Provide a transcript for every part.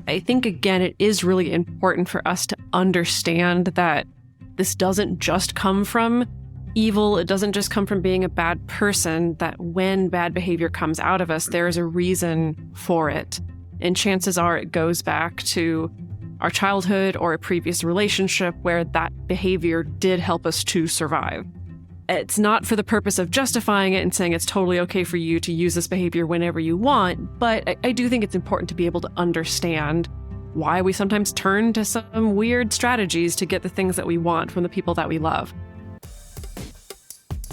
I think, again, it is really important for us to understand that this doesn't just come from evil. It doesn't just come from being a bad person, that when bad behavior comes out of us, there is a reason for it. And chances are it goes back to our childhood or a previous relationship where that behavior did help us to survive. It's not for the purpose of justifying it and saying it's totally okay for you to use this behavior whenever you want, but I do think it's important to be able to understand why we sometimes turn to some weird strategies to get the things that we want from the people that we love.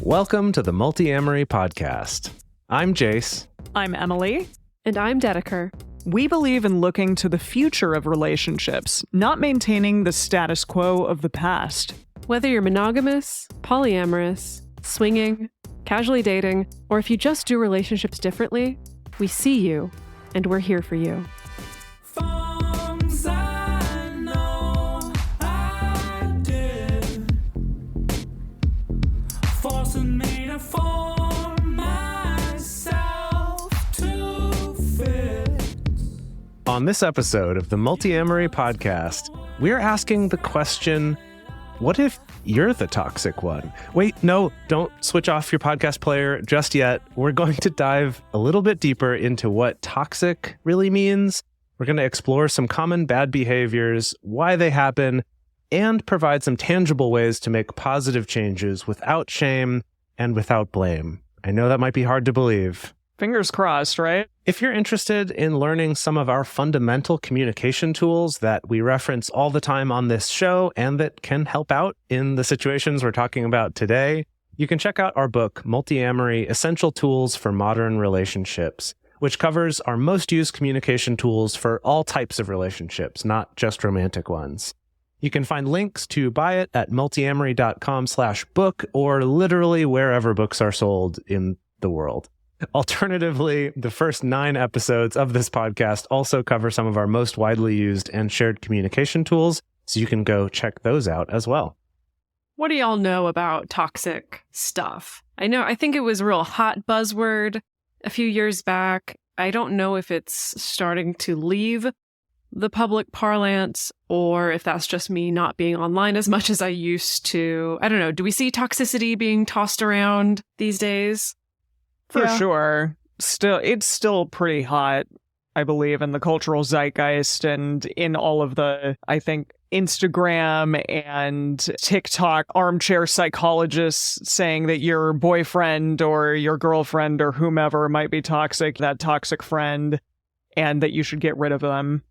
Welcome to the Multiamory podcast. I'm Jase. I'm Emily. And I'm Dedeker. We believe in looking to the future of relationships, not maintaining the status quo of the past. Whether you're monogamous, polyamorous, swinging, casually dating, or if you just do relationships differently, we see you, and we're here for you. On this episode of the Multiamory podcast, we're asking the question, what if you're the toxic one? Wait, no, don't switch off your podcast player just yet. We're going to dive a little bit deeper into what toxic really means. We're going to explore some common bad behaviors, why they happen, and provide some tangible ways to make positive changes without shame and without blame. I know that might be hard to believe. Fingers crossed, right? If you're interested in learning some of our fundamental communication tools that we reference all the time on this show and that can help out in the situations we're talking about today, you can check out our book, Multiamory: Essential Tools for Modern Relationships, which covers our most used communication tools for all types of relationships, not just romantic ones. You can find links to buy it at multiamory.com/book or literally wherever books are sold in the world. Alternatively, the first 9 episodes of this podcast also cover some of our most widely used and shared communication tools, so you can go check those out as well. What do y'all know about toxic stuff? I think it was a real hot buzzword a few years back. I don't know if it's starting to leave the public parlance or if that's just me not being online as much as I used to. I don't know. Do we see toxicity being tossed around these days? For sure. It's still pretty hot, I believe, in the cultural zeitgeist and in all of the, I think, Instagram and TikTok armchair psychologists saying that your boyfriend or your girlfriend or whomever might be toxic, that toxic friend, and that you should get rid of them.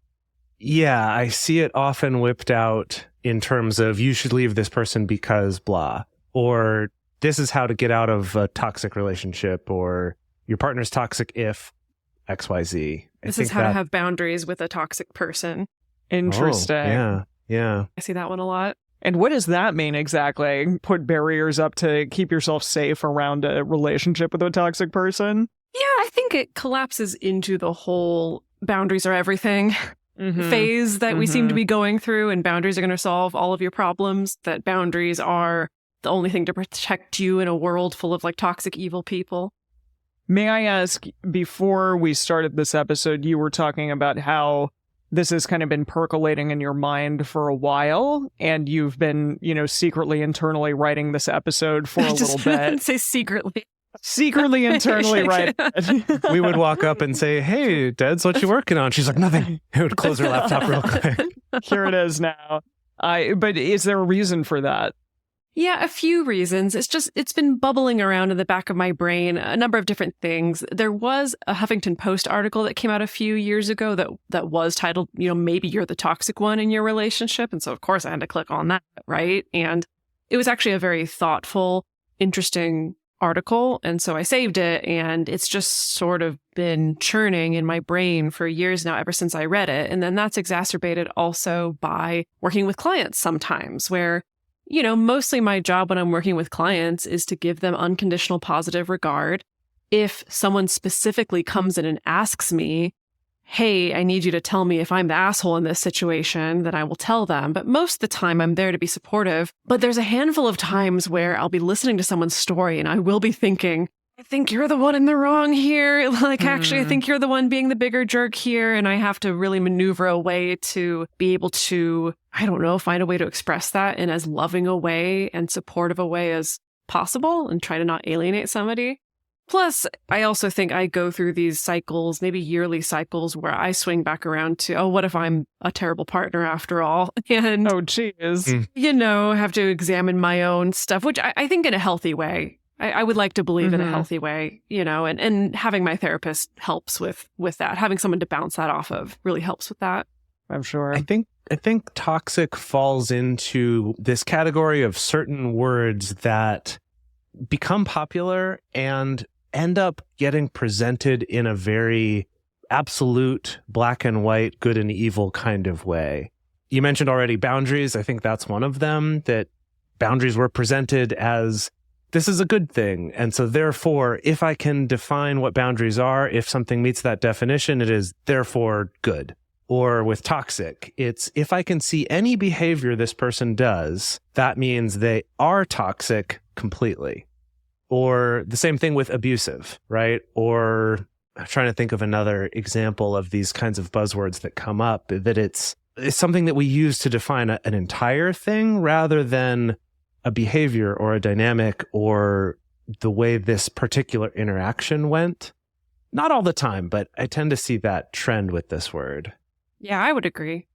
Yeah, I see it often whipped out in terms of you should leave this person because blah, or this is how to get out of a toxic relationship, or your partner's toxic if XYZ. This is how to have boundaries with a toxic person. Interesting. Oh, yeah. I see that one a lot. And what does that mean exactly? Put barriers up to keep yourself safe around a relationship with a toxic person? Yeah, I think it collapses into the whole boundaries are everything phase that we seem to be going through, and boundaries are going to solve all of your problems, that boundaries are the only thing to protect you in a world full of toxic, evil people. May I ask, before we started this episode, you were talking about how this has kind of been percolating in your mind for a while, and you've been, secretly internally writing this episode for a little bit. Say secretly. Secretly internally writing it. We would walk up and say, "Hey, Deds, what you working on?" She's like, "Nothing." It would close her laptop real quick. Here it is now. But is there a reason for that? Yeah, a few reasons. It's been bubbling around in the back of my brain, a number of different things. There was a Huffington Post article that came out a few years ago that was titled, maybe you're the toxic one in your relationship. And so, of course, I had to click on that, right? And it was actually a very thoughtful, interesting article. And so I saved it, and it's just sort of been churning in my brain for years now, ever since I read it. And then that's exacerbated also by working with clients sometimes, where mostly my job when I'm working with clients is to give them unconditional positive regard. If someone specifically comes in and asks me, hey, I need you to tell me if I'm the asshole in this situation, then I will tell them. But most of the time I'm there to be supportive. But there's a handful of times where I'll be listening to someone's story and I will be thinking, I think you're the one in the wrong here. Like, actually, I think you're the one being the bigger jerk here. And I have to really maneuver a way to be able to, I don't know, find a way to express that in as loving a way and supportive a way as possible and try to not alienate somebody. Plus, I also think I go through these cycles, maybe yearly cycles, where I swing back around to, oh, what if I'm a terrible partner after all? And, oh, geez. Have to examine my own stuff, which I think in a healthy way. I would like to believe in a healthy way, and having my therapist helps with that. Having someone to bounce that off of really helps with that. I'm sure. I think toxic falls into this category of certain words that become popular and end up getting presented in a very absolute black and white, good and evil kind of way. You mentioned already boundaries. I think that's one of them, that boundaries were presented as this is a good thing. And so therefore, if I can define what boundaries are, if something meets that definition, it is therefore good. Or with toxic, it's if I can see any behavior this person does, that means they are toxic completely. Or the same thing with abusive, right? Or I'm trying to think of another example of these kinds of buzzwords that come up, that it's something that we use to define an entire thing rather than a behavior or a dynamic or the way this particular interaction went. Not all the time, but I tend to see that trend with this word. Yeah, I would agree.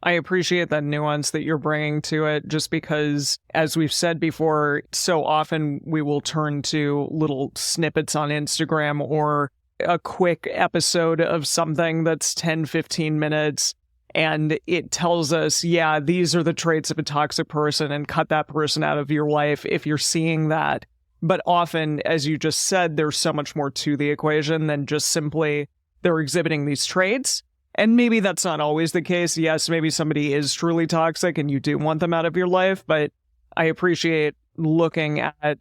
I appreciate that nuance that you're bringing to it, just because, as we've said before, so often we will turn to little snippets on Instagram or a quick episode of something that's 10, 15 minutes. And it tells us, yeah, these are the traits of a toxic person, and cut that person out of your life if you're seeing that. But often, as you just said, there's so much more to the equation than just simply they're exhibiting these traits. And maybe that's not always the case. Yes, maybe somebody is truly toxic and you do want them out of your life. But I appreciate looking at,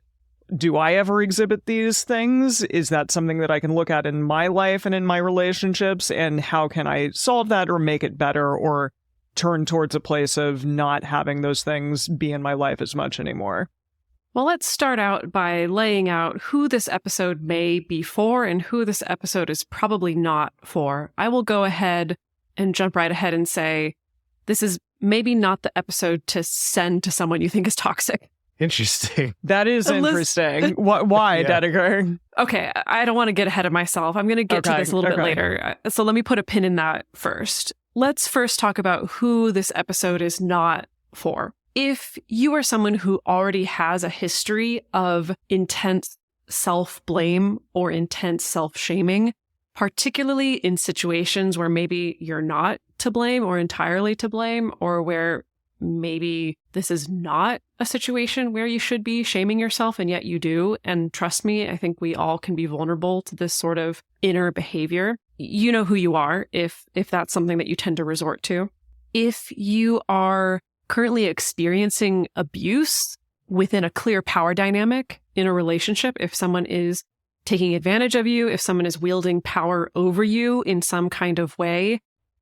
do I ever exhibit these things? Is that something that I can look at in my life and in my relationships? And how can I solve that or make it better or turn towards a place of not having those things be in my life as much anymore? Well, let's start out by laying out who this episode may be for and who this episode is probably not for. I will go ahead and jump right ahead and say, this is maybe not the episode to send to someone you think is toxic. Interesting. That is interesting. Why, Yeah. Dedeker? Okay, I don't want to get ahead of myself. I'm going to get to this a little bit later. So let me put a pin in that first. Let's first talk about who this episode is not for. If you are someone who already has a history of intense self-blame or intense self-shaming, particularly in situations where maybe you're not to blame or entirely to blame, or where maybe this is not a situation where you should be shaming yourself and yet you do. And trust me, I think we all can be vulnerable to this sort of inner behavior. You know who you are if that's something that you tend to resort to. If you are currently experiencing abuse within a clear power dynamic in a relationship, if someone is taking advantage of you, if someone is wielding power over you in some kind of way,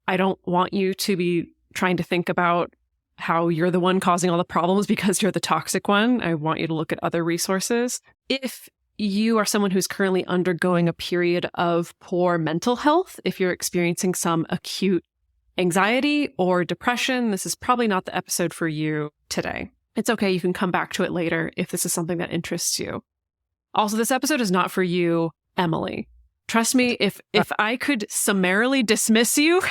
I don't want you to be trying to think about how you're the one causing all the problems because you're the toxic one. I want you to look at other resources. If you are someone who's currently undergoing a period of poor mental health, if you're experiencing some acute anxiety or depression, this is probably not the episode for you today. It's okay. You can come back to it later if this is something that interests you. Also, this episode is not for you, Emily. Trust me, if I could summarily dismiss you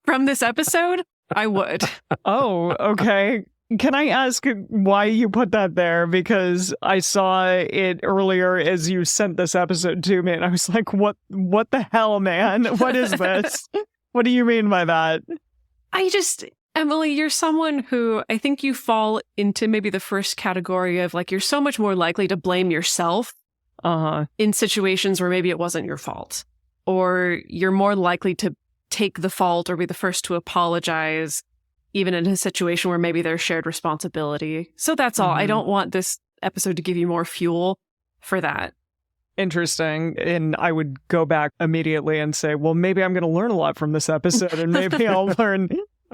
from this episode, I would. Oh, okay. Can I ask why you put that there? Because I saw it earlier as you sent this episode to me, and I was like, what the hell, man? What is this? What do you mean by that? Emily, you're someone who I think you fall into maybe the first category of like, you're so much more likely to blame yourself in situations where maybe it wasn't your fault, or you're more likely to take the fault or be the first to apologize, even in a situation where maybe there's shared responsibility. So that's all. I don't want this episode to give you more fuel for that. Interesting. And I would go back immediately and say, well, maybe I'm going to learn a lot from this episode, and maybe I'll learn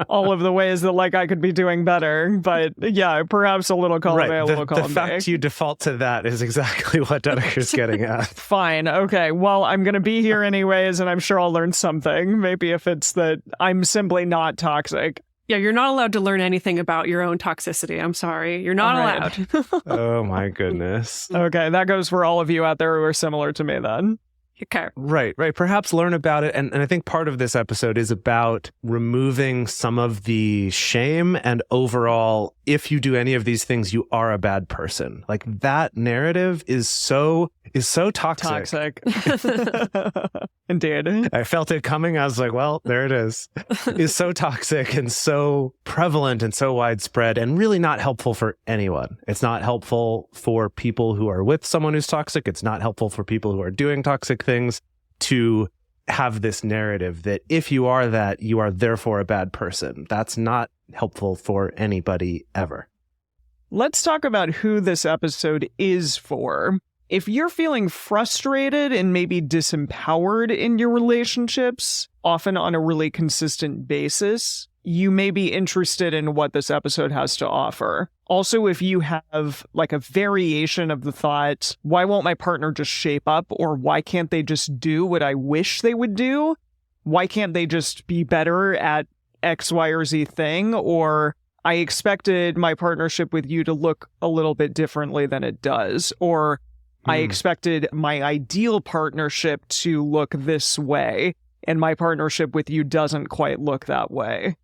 all of the ways that like I could be doing better. But yeah, perhaps a little column A, a little column B. The fact you default to that is exactly what Dedeker's getting at. Fine. Okay. Well, I'm going to be here anyways, and I'm sure I'll learn something. Maybe if it's that I'm simply not toxic. Yeah, you're not allowed to learn anything about your own toxicity. I'm sorry. You're not allowed. Oh, my goodness. Okay, that goes for all of you out there who are similar to me then. Okay. Right. Perhaps learn about it. And I think part of this episode is about removing some of the shame and overall, if you do any of these things, you are a bad person. Like that narrative is so toxic. Indeed. I felt it coming. I was like, well, there it is. It's so toxic and so prevalent and so widespread and really not helpful for anyone. It's not helpful for people who are with someone who's toxic. It's not helpful for people who are doing toxic things to have this narrative that if you are that, you are therefore a bad person. That's not helpful for anybody ever. Let's talk about who this episode is for. If you're feeling frustrated and maybe disempowered in your relationships, often on a really consistent basis, you may be interested in what this episode has to offer. Also, if you have like a variation of the thought, why won't my partner just shape up? Or why can't they just do what I wish they would do? Why can't they just be better at X, Y, or Z thing? Or I expected my partnership with you to look a little bit differently than it does. Or I expected my ideal partnership to look this way, and my partnership with you doesn't quite look that way.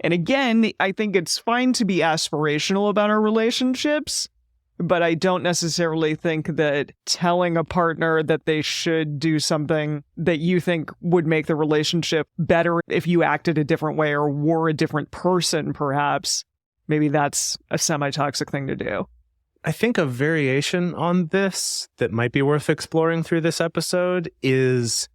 And again, I think it's fine to be aspirational about our relationships, but I don't necessarily think that telling a partner that they should do something that you think would make the relationship better if you acted a different way or were a different person, perhaps, maybe that's a semi-toxic thing to do. I think a variation on this that might be worth exploring through this episode is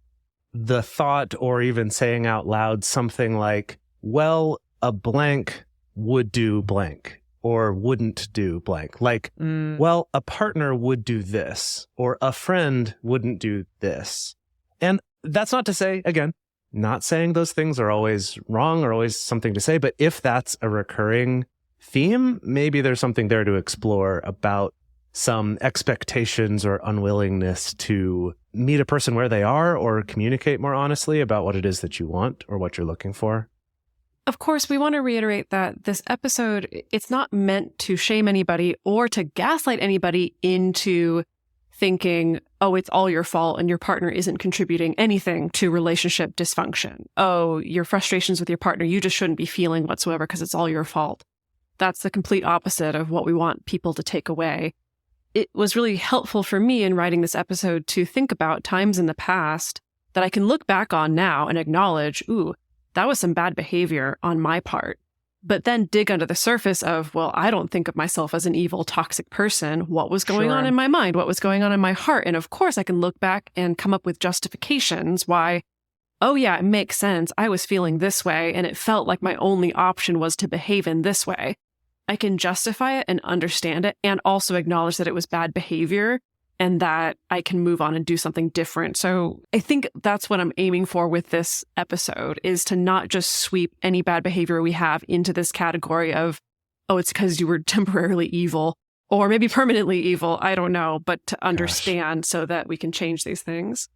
the thought or even saying out loud something like, well, a blank would do blank or wouldn't do blank. Like, well, a partner would do this or a friend wouldn't do this. And that's not to say, again, not saying those things are always wrong or always something to say, but if that's a recurring theme, maybe there's something there to explore about some expectations or unwillingness to meet a person where they are or communicate more honestly about what it is that you want or what you're looking for. Of course, we want to reiterate that this episode, it's not meant to shame anybody or to gaslight anybody into thinking, oh, it's all your fault and your partner isn't contributing anything to relationship dysfunction. Oh, your frustrations with your partner, you just shouldn't be feeling whatsoever because it's all your fault. That's the complete opposite of what we want people to take away. It was really helpful for me in writing this episode to think about times in the past that I can look back on now and acknowledge, ooh, that was some bad behavior on my part. But then dig under the surface of, well, I don't think of myself as an evil, toxic person. What was going on in my mind? What was going on in my heart? And of course, I can look back and come up with justifications why, oh yeah, it makes sense. I was feeling this way and it felt like my only option was to behave in this way. I can justify it and understand it and also acknowledge that it was bad behavior and that I can move on and do something different. So I think that's what I'm aiming for with this episode, is to not just sweep any bad behavior we have into this category of, oh, it's because you were temporarily evil or maybe permanently evil. I don't know, but to understand so that we can change these things.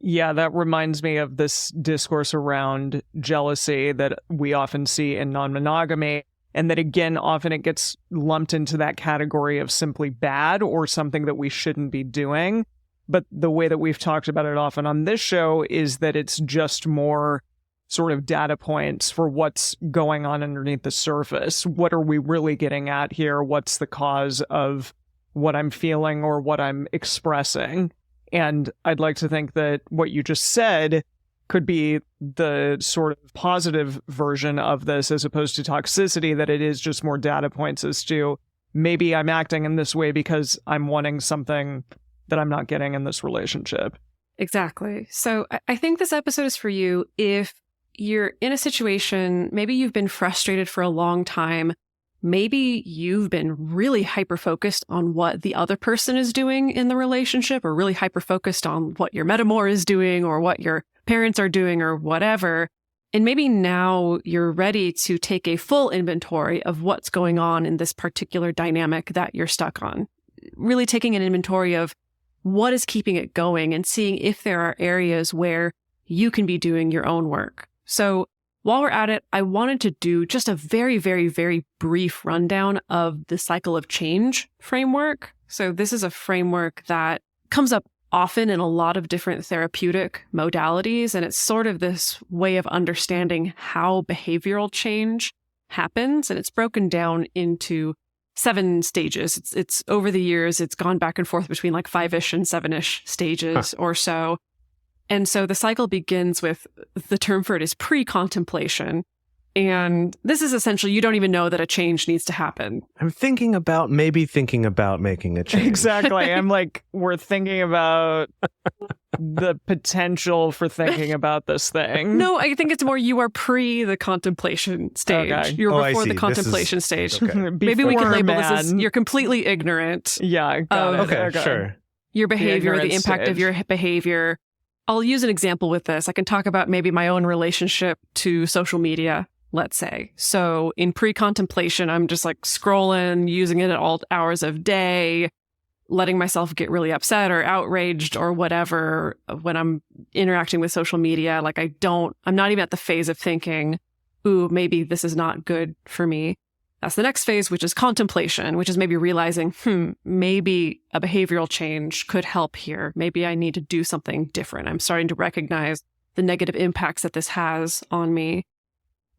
Yeah, that reminds me of this discourse around jealousy that we often see in non-monogamy. And that, again, often it gets lumped into that category of simply bad or something that we shouldn't be doing. But the way that we've talked about it often on this show is that it's just more sort of data points for what's going on underneath the surface. What are we really getting at here? What's the cause of what I'm feeling or what I'm expressing? And I'd like to think that what you just said could be the sort of positive version of this as opposed to toxicity, that it is just more data points as to maybe I'm acting in this way because I'm wanting something that I'm not getting in this relationship. Exactly. So I think this episode is for you if you're in a situation, maybe you've been frustrated for a long time. Maybe you've been really hyper-focused on what the other person is doing in the relationship, or really hyper-focused on what your metamor is doing or what your parents are doing or whatever. And maybe now you're ready to take a full inventory of what's going on in this particular dynamic that you're stuck on. Really taking an inventory of what is keeping it going and seeing if there are areas where you can be doing your own work. So while we're at it, I wanted to do just a very, very, very brief rundown of the cycle of change framework. So this is a framework that comes up often in a lot of different therapeutic modalities. And it's sort of this way of understanding how behavioral change happens. And it's broken down into 7 stages. It's over the years, it's gone back and forth between like 5-ish and 7-ish stages or so. And so the cycle begins with, the term for it is pre-contemplation. And this is essentially, you don't even know that a change needs to happen. I'm thinking about making a change. Exactly. I'm like, we're thinking about the potential for thinking about this thing. No, I think it's more you are pre the contemplation stage. Okay. You're before the contemplation stage. Okay. Maybe we can label this as man. you're completely ignorant. Yeah, got it. Okay, sure. Your behavior, the ignorance impact of stage. your behavior. I'll use an example with this. I can talk about maybe my own relationship to social media, let's say. So in pre-contemplation, I'm just like scrolling, using it at all hours of day, letting myself get really upset or outraged or whatever when I'm interacting with social media. Like I'm not even at the phase of thinking, ooh, maybe this is not good for me. That's the next phase, which is contemplation, which is maybe realizing, maybe a behavioral change could help here. Maybe I need to do something different. I'm starting to recognize the negative impacts that this has on me.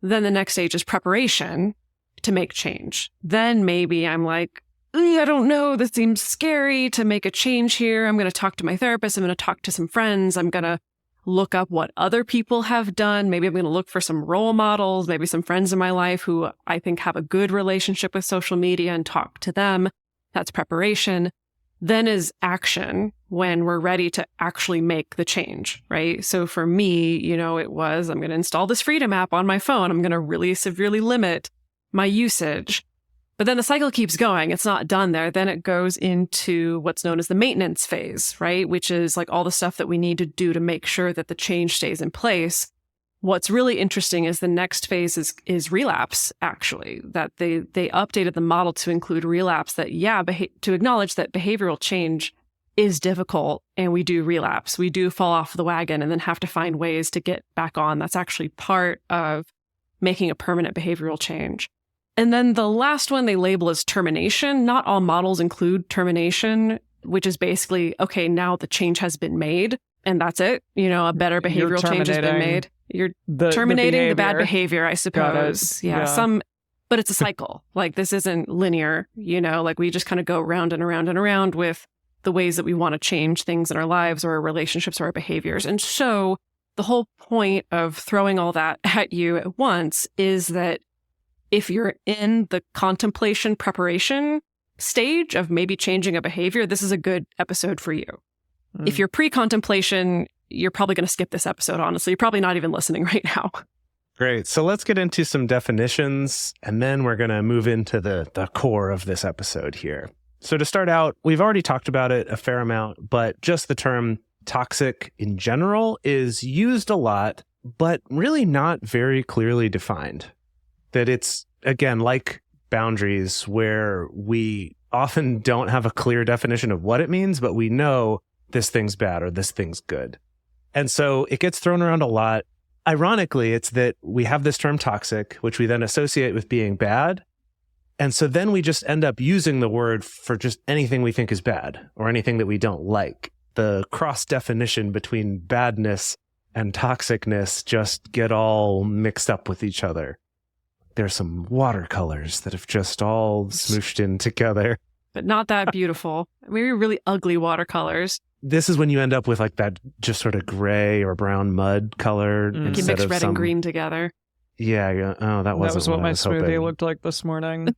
Then the next stage is preparation to make change. Then maybe I'm like, I don't know, this seems scary to make a change here. I'm going to talk to my therapist. I'm going to talk to some friends. I'm going to look up what other people have done. Maybe I'm going to look for some role models, maybe some friends in my life who I think have a good relationship with social media and talk to them. That's preparation. Then is action, when we're ready to actually make the change, right? So for me, it was, I'm going to install this Freedom app on my phone. I'm going to really severely limit my usage. But then the cycle keeps going. It's not done there. Then it goes into what's known as the maintenance phase, right? Which is like all the stuff that we need to do to make sure that the change stays in place. What's really interesting is the next phase is relapse, actually, that they updated the model to include relapse, that, to acknowledge that behavioral change is difficult and we do relapse. We do fall off the wagon and then have to find ways to get back on. That's actually part of making a permanent behavioral change. And then the last one they label as termination. Not all models include termination, which is basically, okay, now the change has been made and that's it. A better behavioral change has been made. You're terminating the bad behavior, I suppose. Yeah. But it's a cycle. Like this isn't linear, like we just kind of go round and around and around with the ways that we want to change things in our lives or our relationships or our behaviors. And so the whole point of throwing all that at you at once is that if you're in the contemplation preparation stage of maybe changing a behavior, this is a good episode for you. If you're pre-contemplation, you're probably going to skip this episode, honestly. You're probably not even listening right now. Great. So let's get into some definitions, and then we're going to move into the core of this episode here. So to start out, we've already talked about it a fair amount, but just the term toxic in general is used a lot, but really not very clearly defined. That it's, again, like boundaries, where we often don't have a clear definition of what it means, but we know this thing's bad or this thing's good. And so it gets thrown around a lot. Ironically, it's that we have this term toxic, which we then associate with being bad. And so then we just end up using the word for just anything we think is bad or anything that we don't like. The cross definition between badness and toxicness just get all mixed up with each other. There's some watercolors that have just all smooshed in together. But not that beautiful. Maybe really ugly watercolors. This is when you end up with like that just sort of gray or brown mud color. You can mix red and green together. Yeah. Oh, that was what my smoothie looked like this morning.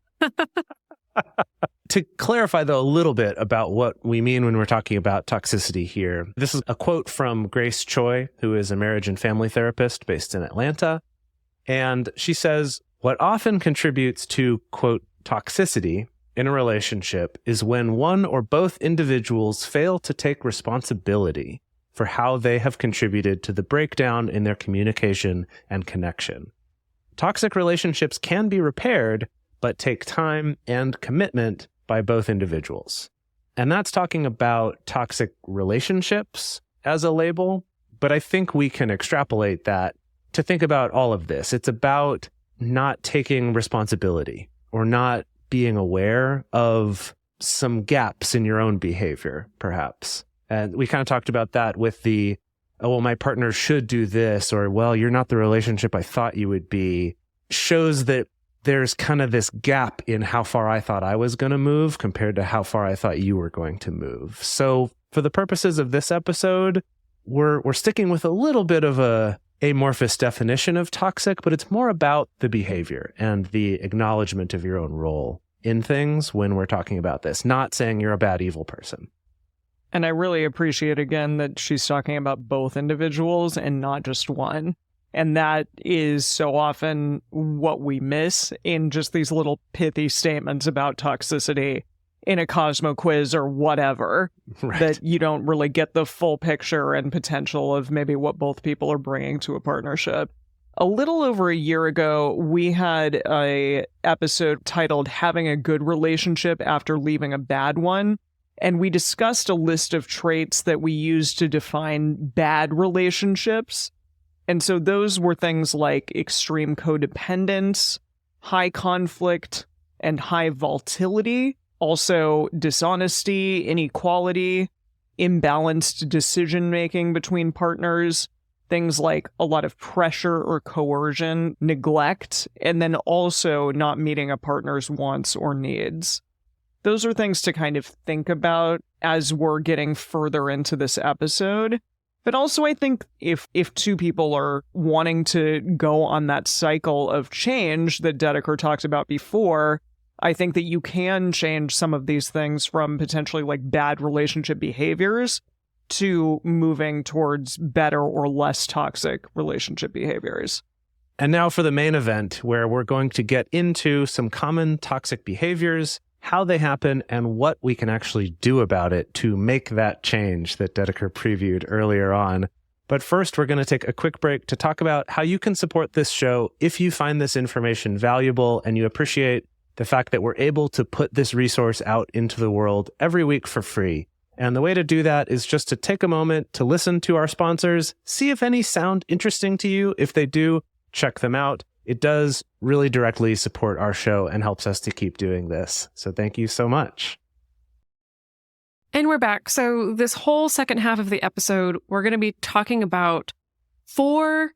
To clarify, though, a little bit about what we mean when we're talking about toxicity here, this is a quote from Grace Choi, who is a marriage and family therapist based in Atlanta. And she says, what often contributes to, quote, toxicity in a relationship is when one or both individuals fail to take responsibility for how they have contributed to the breakdown in their communication and connection. Toxic relationships can be repaired, but take time and commitment by both individuals. And that's talking about toxic relationships as a label, but I think we can extrapolate that to think about all of this. It's about not taking responsibility or not being aware of some gaps in your own behavior, perhaps. And we kind of talked about that with the, oh, well, my partner should do this, or, well, you're not the relationship I thought you would be, shows that there's kind of this gap in how far I thought I was going to move compared to how far I thought you were going to move. So for the purposes of this episode, we're sticking with a little bit of a amorphous definition of toxic, but it's more about the behavior and the acknowledgement of your own role in things when we're talking about this, not saying you're a bad, evil person. And I really appreciate, again, that she's talking about both individuals and not just one. And that is so often what we miss in just these little pithy statements about toxicity in a Cosmo quiz or whatever, Right. that you don't really get the full picture and potential of maybe what both people are bringing to a partnership. A little over a year ago, we had a episode titled Having a Good Relationship After Leaving a Bad One. And we discussed a list of traits that we use to define bad relationships. And so those were things like extreme codependence, high conflict, and high volatility. Also, dishonesty, inequality, imbalanced decision-making between partners, things like a lot of pressure or coercion, neglect, and then also not meeting a partner's wants or needs. Those are things to kind of think about as we're getting further into this episode. But also, I think if two people are wanting to go on that cycle of change that Dedeker talked about before, I think that you can change some of these things from potentially like bad relationship behaviors to moving towards better or less toxic relationship behaviors. And now for the main event, where we're going to get into some common toxic behaviors, how they happen, and what we can actually do about it to make that change that Dedeker previewed earlier on. But first, we're going to take a quick break to talk about how you can support this show if you find this information valuable and you appreciate the fact that we're able to put this resource out into the world every week for free. And the way to do that is just to take a moment to listen to our sponsors, see if any sound interesting to you. If they do, check them out. It does really directly support our show and helps us to keep doing this. So thank you so much. And we're back. So this whole second half of the episode, we're going to be talking about 4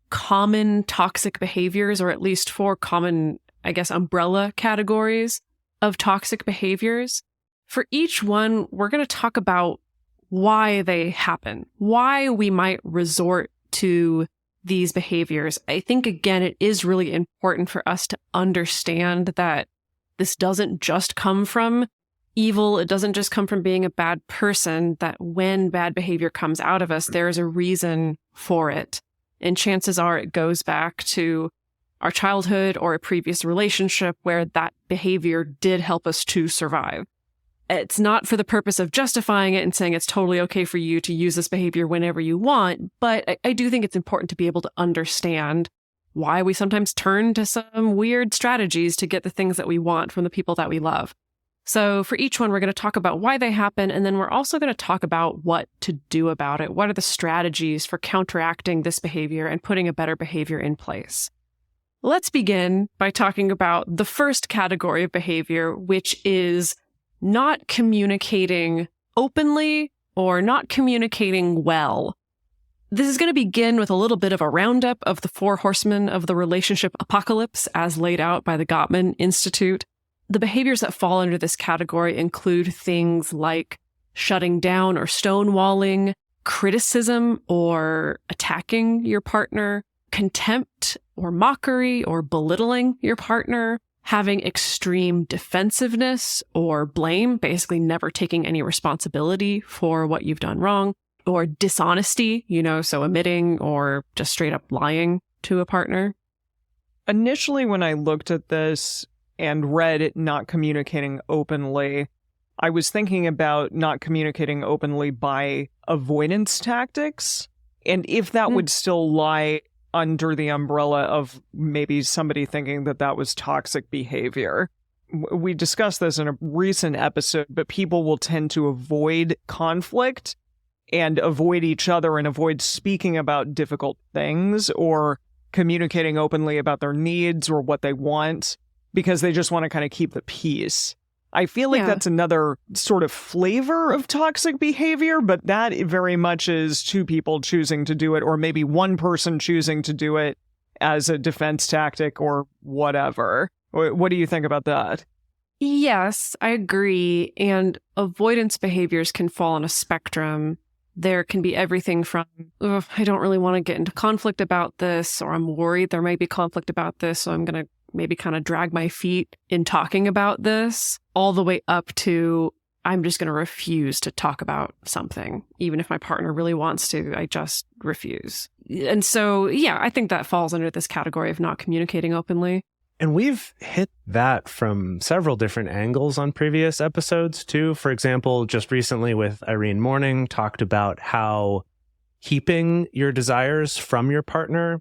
common toxic behaviors, or at least 4 common, I guess, umbrella categories of toxic behaviors. For each one, we're going to talk about why they happen, why we might resort to these behaviors. I think, again, it is really important for us to understand that this doesn't just come from evil. It doesn't just come from being a bad person, that when bad behavior comes out of us, there is a reason for it. And chances are it goes back to our childhood or a previous relationship where that behavior did help us to survive. It's not for the purpose of justifying it and saying it's totally okay for you to use this behavior whenever you want, but I do think it's important to be able to understand why we sometimes turn to some weird strategies to get the things that we want from the people that we love. So for each one, we're going to talk about why they happen, and then we're also going to talk about what to do about it. What are the strategies for counteracting this behavior and putting a better behavior in place? Let's begin by talking about the first category of behavior, which is not communicating openly or not communicating well. This is going to begin with a little bit of a roundup of the 4 horsemen of the relationship apocalypse as laid out by the Gottman Institute. The behaviors that fall under this category include things like shutting down or stonewalling, criticism or attacking your partner, contempt or mockery or belittling your partner, having extreme defensiveness or blame, basically never taking any responsibility for what you've done wrong, or dishonesty, so omitting or just straight up lying to a partner. Initially, when I looked at this and read it not communicating openly, I was thinking about not communicating openly by avoidance tactics, and if that would still lie under the umbrella of maybe somebody thinking that that was toxic behavior. We discussed this in a recent episode, but people will tend to avoid conflict and avoid each other and avoid speaking about difficult things or communicating openly about their needs or what they want because they just want to kind of keep the peace. I feel like that's another sort of flavor of toxic behavior, but that very much is two people choosing to do it, or maybe one person choosing to do it as a defense tactic or whatever. What do you think about that? Yes, I agree. And avoidance behaviors can fall on a spectrum. There can be everything from, I don't really want to get into conflict about this, or I'm worried there might be conflict about this, so I'm going to maybe kind of drag my feet in talking about this, all the way up to I'm just going to refuse to talk about something. Even if my partner really wants to, I just refuse. And so, yeah, I think that falls under this category of not communicating openly. And we've hit that from several different angles on previous episodes, too. For example, just recently with Irene Morning, talked about how keeping your desires from your partner,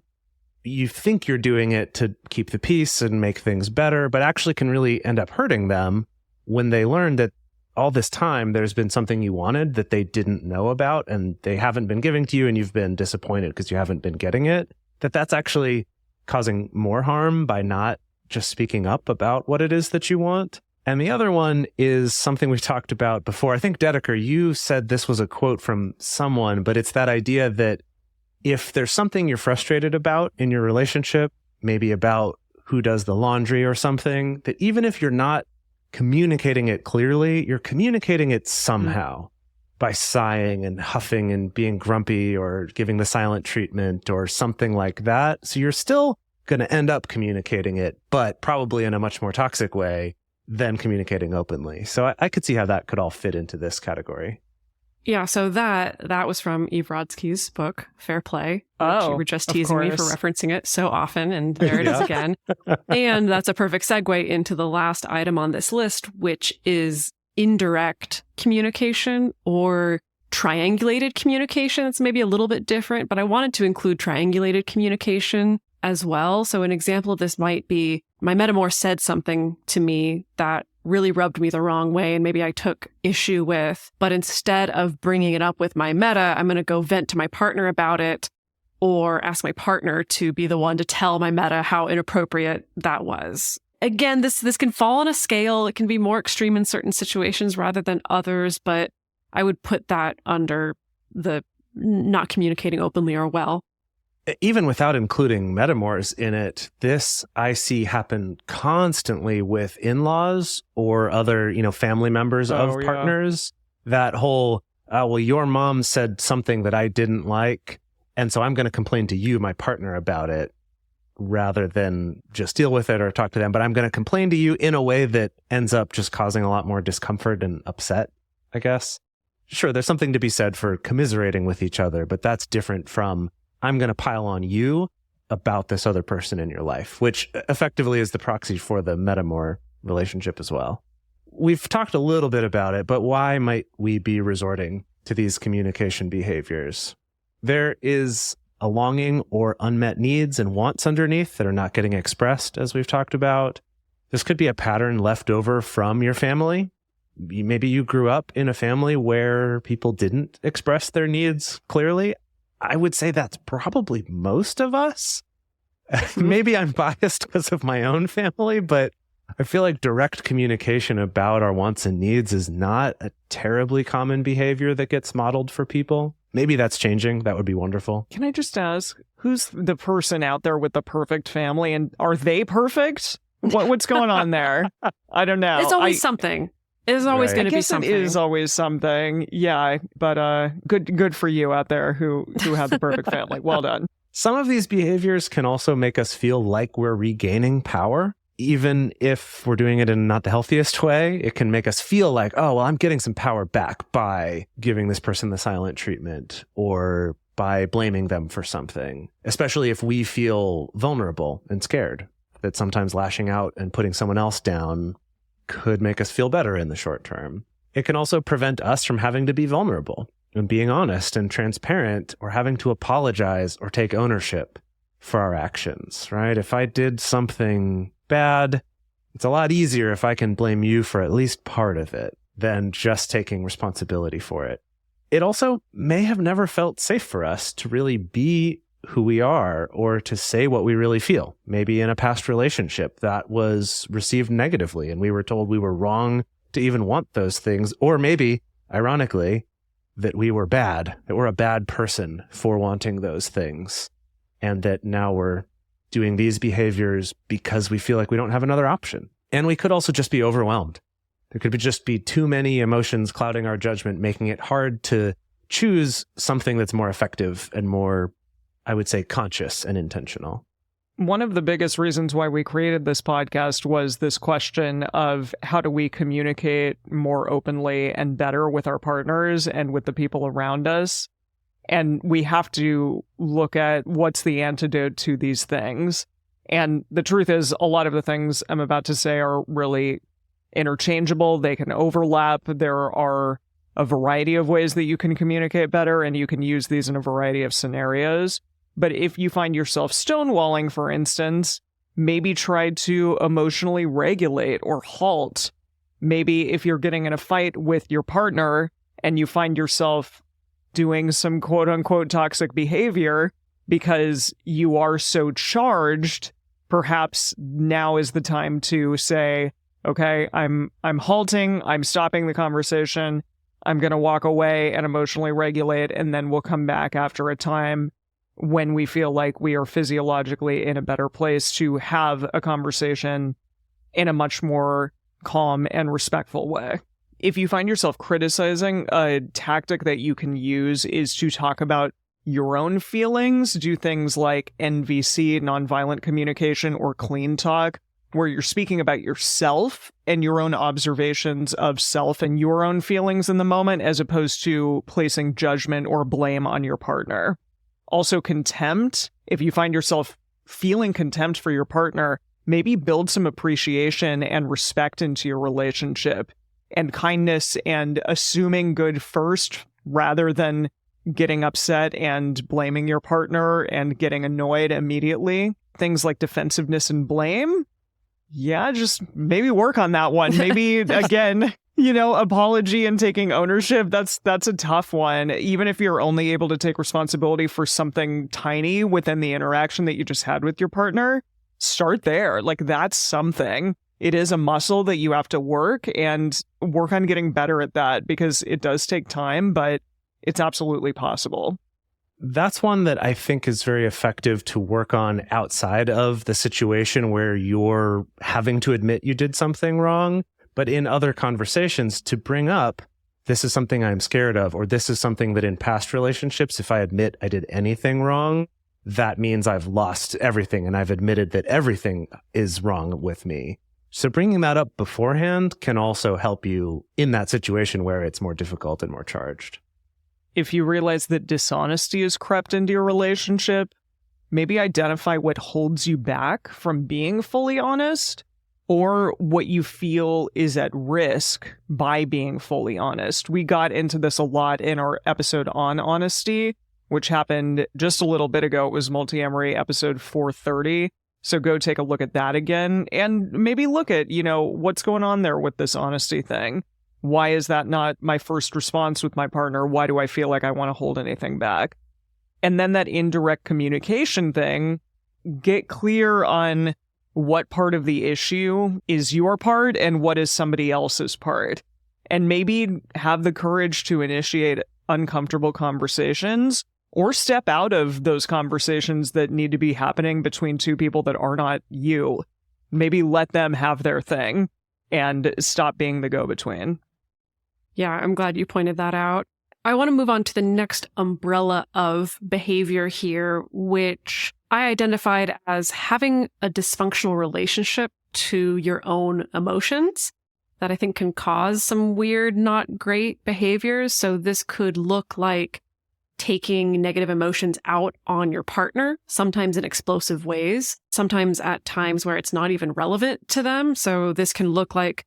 you think you're doing it to keep the peace and make things better, but actually can really end up hurting them when they learn that all this time there's been something you wanted that they didn't know about and they haven't been giving to you, and you've been disappointed because you haven't been getting it, that's actually causing more harm by not just speaking up about what it is that you want. And the other one is something we've talked about before. I think, Dedeker, you said this was a quote from someone, but it's that idea that if there's something you're frustrated about in your relationship, maybe about who does the laundry or something, that even if you're not communicating it clearly, you're communicating it somehow by sighing and huffing and being grumpy or giving the silent treatment or something like that. So you're still going to end up communicating it, but probably in a much more toxic way than communicating openly. So I could see how that could all fit into this category. Yeah, so that was from Eve Rodsky's book, Fair Play. You were just teasing me for referencing it so often, and there it is again. And that's a perfect segue into the last item on this list, which is indirect communication or triangulated communication. It's maybe a little bit different, but I wanted to include triangulated communication as well. So an example of this might be my metamor said something to me that really rubbed me the wrong way and maybe I took issue with, but instead of bringing it up with my meta, I'm going to go vent to my partner about it or ask my partner to be the one to tell my meta how inappropriate that was. Again, this can fall on a scale. It can be more extreme in certain situations rather than others, but I would put that under the not communicating openly or well. Even without including metamors in it, this I see happen constantly with in-laws or other, family members of partners. That whole, well, your mom said something that I didn't like, and so I'm going to complain to you, my partner, about it, rather than just deal with it or talk to them. But I'm going to complain to you in a way that ends up just causing a lot more discomfort and upset, I guess. Sure, there's something to be said for commiserating with each other, but that's different from I'm going to pile on you about this other person in your life, which effectively is the proxy for the metamor relationship as well. We've talked a little bit about it, but why might we be resorting to these communication behaviors? There is a longing or unmet needs and wants underneath that are not getting expressed, as we've talked about. This could be a pattern left over from your family. Maybe you grew up in a family where people didn't express their needs clearly. I would say that's probably most of us. Maybe I'm biased because of my own family, but I feel like direct communication about our wants and needs is not a terribly common behavior that gets modeled for people. Maybe that's changing. That would be wonderful. Can I just ask, who's the person out there with the perfect family, and are they perfect? What's going on there? I don't know. It's always something. It is always going to be something. It is always something. Yeah, but good for you out there who have the perfect family. Well done. Some of these behaviors can also make us feel like we're regaining power. Even if we're doing it in not the healthiest way, it can make us feel like, oh, well, I'm getting some power back by giving this person the silent treatment or by blaming them for something, especially if we feel vulnerable and scared. That sometimes lashing out and putting someone else down could make us feel better in the short term. It can also prevent us from having to be vulnerable and being honest and transparent, or having to apologize or take ownership for our actions, right? If I did something bad, it's a lot easier if I can blame you for at least part of it than just taking responsibility for it. It also may have never felt safe for us to really be who we are or to say what we really feel. Maybe in a past relationship that was received negatively and we were told we were wrong to even want those things. Or maybe, ironically, that we were bad, that we're a bad person for wanting those things, and that now we're doing these behaviors because we feel like we don't have another option. And we could also just be overwhelmed. There could just be too many emotions clouding our judgment, making it hard to choose something that's more effective and more, I would say, conscious and intentional. One of the biggest reasons why we created this podcast was this question of how do we communicate more openly and better with our partners and with the people around us. And we have to look at what's the antidote to these things. And the truth is, a lot of the things I'm about to say are really interchangeable. They can overlap. There are a variety of ways that you can communicate better, and you can use these in a variety of scenarios. But if you find yourself stonewalling, for instance, maybe try to emotionally regulate or halt. Maybe if you're getting in a fight with your partner and you find yourself doing some quote-unquote toxic behavior because you are so charged, perhaps now is the time to say, okay, I'm halting, I'm stopping the conversation, I'm going to walk away and emotionally regulate, and then we'll come back after a time when we feel like we are physiologically in a better place to have a conversation in a much more calm and respectful way. If you find yourself criticizing, a tactic that you can use is to talk about your own feelings, do things like NVC, nonviolent communication, or clean talk, where you're speaking about yourself and your own observations of self and your own feelings in the moment, as opposed to placing judgment or blame on your partner. Also, contempt. If you find yourself feeling contempt for your partner, maybe build some appreciation and respect into your relationship, and kindness and assuming good first rather than getting upset and blaming your partner and getting annoyed immediately. Things like defensiveness and blame. Yeah, just maybe work on that one. Maybe, again, apology and taking ownership. That's a tough one. Even if you're only able to take responsibility for something tiny within the interaction that you just had with your partner, start there. Like, that's something. It is a muscle that you have to work on getting better at that, because it does take time, but it's absolutely possible. That's one that I think is very effective to work on outside of the situation where you're having to admit you did something wrong, but in other conversations to bring up, this is something I'm scared of, or this is something that in past relationships, if I admit I did anything wrong, that means I've lost everything and I've admitted that everything is wrong with me. So bringing that up beforehand can also help you in that situation where it's more difficult and more charged. If you realize that dishonesty has crept into your relationship, maybe identify what holds you back from being fully honest, or what you feel is at risk by being fully honest. We got into this a lot in our episode on honesty, which happened just a little bit ago. It was Multiamory episode 430. So go take a look at that again and maybe look at, what's going on there with this honesty thing. Why is that not my first response with my partner? Why do I feel like I want to hold anything back? And then that indirect communication thing, get clear on what part of the issue is your part and what is somebody else's part. And maybe have the courage to initiate uncomfortable conversations or step out of those conversations that need to be happening between two people that are not you. Maybe let them have their thing and stop being the go-between. Yeah, I'm glad you pointed that out. I want to move on to the next umbrella of behavior here, which I identified as having a dysfunctional relationship to your own emotions that I think can cause some weird, not great behaviors. So this could look like taking negative emotions out on your partner, sometimes in explosive ways, sometimes at times where it's not even relevant to them. So this can look like